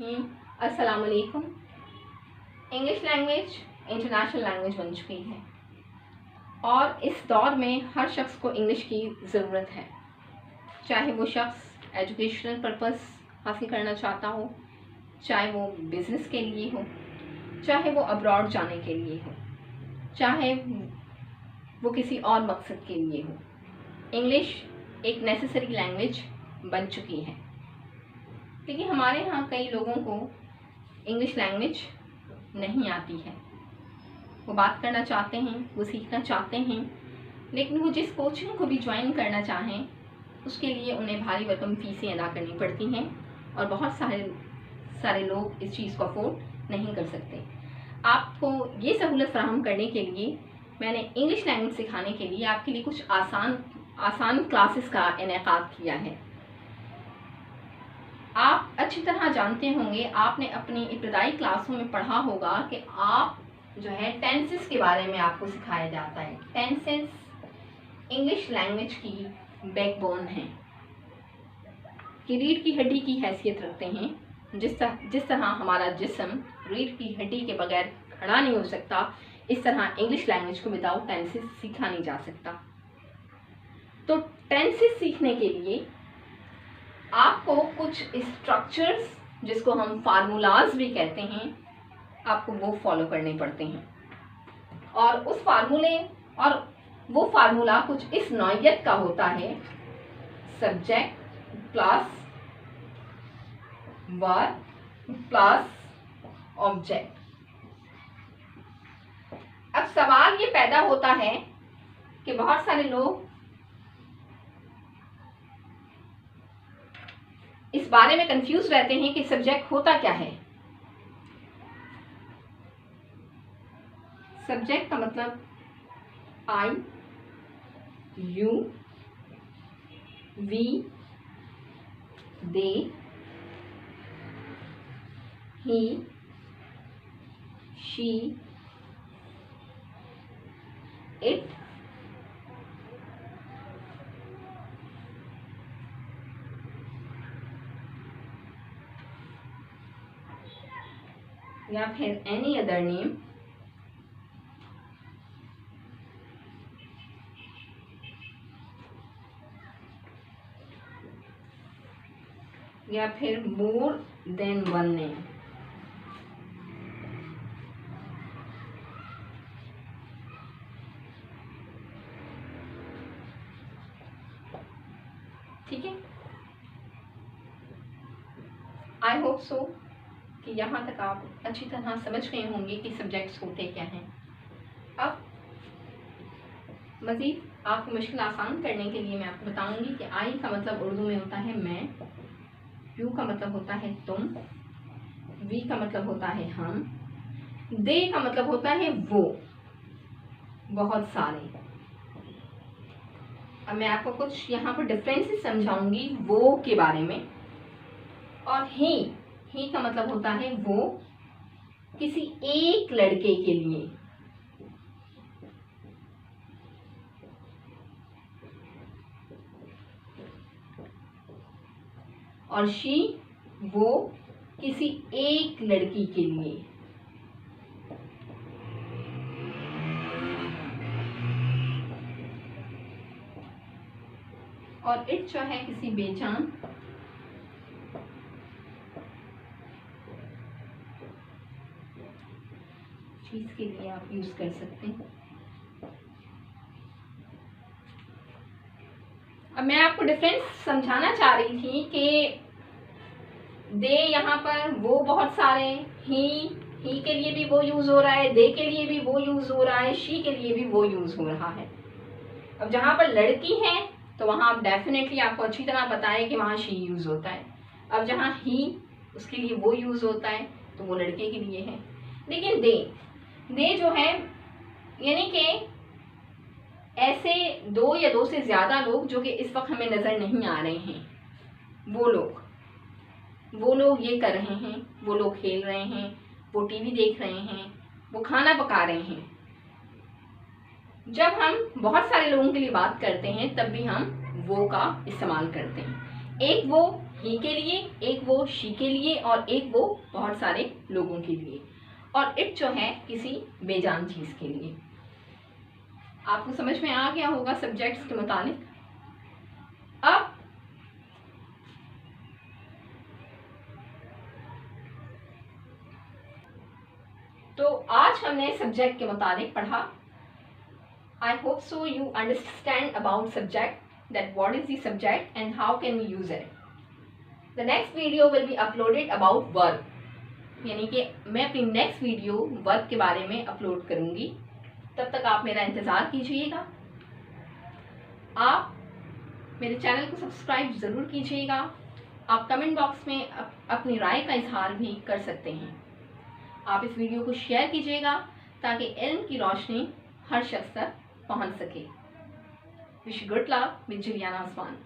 अस्सलाम वालेकुम। English language international language बन चुकी है और इस दौर में हर शख्स को इंग्लिश की ज़रूरत है, चाहे वो शख्स एजुकेशनल पर्पस हासिल करना चाहता हो, चाहे वो बिज़नेस के लिए हो, चाहे वो अब्रॉड जाने के लिए हो, चाहे वो किसी और मकसद के लिए हो। इंग्लिश एक नेसेसरी लैंग्वेज बन चुकी है। लेकिन हमारे यहाँ कई लोगों को इंग्लिश लैंग्वेज नहीं आती है। वो बात करना चाहते हैं, वो सीखना चाहते हैं, लेकिन वो जिस कोचिंग को भी ज्वाइन करना चाहें उसके लिए उन्हें भारी भरकम फीसें अदा करनी पड़ती हैं और बहुत सारे लोग इस चीज़ को अफोर्ड नहीं कर सकते। आपको ये सहूलत फराहम करने के लिए मैंने इंग्लिश लैंग्वेज सिखाने के लिए आपके लिए कुछ आसान क्लासेस का इनेकाद किया है। आप अच्छी तरह जानते होंगे, आपने अपनी इब्तदाई क्लासों में पढ़ा होगा कि आप जो है टेंसेस के बारे में आपको सिखाया जाता है। टेंसेस इंग्लिश लैंग्वेज की बैकबोन है कि रीढ़ की हड्डी की हैसियत रखते हैं। जिस तरह हमारा जिस्म रीढ़ की हड्डी के बगैर खड़ा नहीं हो सकता, इस तरह इंग्लिश लैंग्वेज को विदाउट टेंसेस सीखा नहीं जा सकता। तो टेंसेस सीखने के लिए आपको कुछ स्ट्रक्चर्स, जिसको हम फार्मूलाज भी कहते हैं, आपको वो फॉलो करने पड़ते हैं और वो फार्मूला कुछ इस नौइयत का होता है: subject plus verb plus object. अब सवाल ये पैदा होता है कि बहुत सारे लोग इस बारे में कंफ्यूज रहते हैं कि सब्जेक्ट होता क्या है। सब्जेक्ट का मतलब I, you, we, they, he, she, it, या फिर एनी अदर नेम, या फिर मोर देन वन नेम। ठीक है, आई होप सो कि यहाँ तक आप अच्छी तरह समझ गए होंगे कि सब्जेक्ट्स होते क्या हैं। अब मज़ीद आपको मुश्किल आसान करने के लिए मैं आपको बताऊंगी कि आई का मतलब उर्दू में होता है मैं, यू का मतलब होता है तुम, वी का मतलब होता है हम, दे का मतलब होता है वो, बहुत सारे। अब मैं आपको कुछ यहाँ पर डिफरेंसेस समझाऊंगी वो के बारे में। और ही का मतलब होता है वो, किसी एक लड़के के लिए। और शी वो, किसी एक लड़की के लिए। और इट जो है किसी बेजान चीज के लिए आप यूज कर सकते हैं। अब मैं आपको डिफरेंस समझाना चाह रही थी कि दे यहाँ पर वो बहुत सारे, ही के लिए भी वो यूज हो रहा है, दे के लिए भी वो यूज हो रहा है, शी के लिए भी वो यूज हो रहा है। अब जहाँ पर लड़की है तो वहाँ आप डेफिनेटली आपको अच्छी तरह पता है कि वहाँ शी यूज होता है। अब जहाँ ही, उसके लिए वो यूज होता है तो वो लड़के के लिए है। लेकिन दे जो है, यानी कि ऐसे दो या दो से ज़्यादा लोग जो कि इस वक्त हमें नज़र नहीं आ रहे हैं, वो लोग ये कर रहे हैं, वो लोग खेल रहे हैं, वो टीवी देख रहे हैं, वो खाना पका रहे हैं। जब हम बहुत सारे लोगों के लिए बात करते हैं तब भी हम वो का इस्तेमाल करते हैं। एक वो ही के लिए, एक वो शी के लिए और एक वो बहुत सारे लोगों के लिए, और इट जो है किसी बेजान चीज के लिए। आपको समझ में आ गया होगा सब्जेक्ट्स के मुताबिक। अब तो आज हमने सब्जेक्ट के मुताबिक पढ़ा। I hope so you understand about subject, that what is the subject and how can we use it. The next video will be uploaded about verb, यानी कि मैं अपनी नेक्स्ट वीडियो वर्ब के बारे में अपलोड करूंगी। तब तक आप मेरा इंतज़ार कीजिएगा। आप मेरे चैनल को सब्सक्राइब ज़रूर कीजिएगा। आप कमेंट बॉक्स में अपनी राय का इजहार भी कर सकते हैं। आप इस वीडियो को शेयर कीजिएगा ताकि इल्म की रोशनी हर शख्स तक पहुंच सके। Wish good luck with Juliana Usman.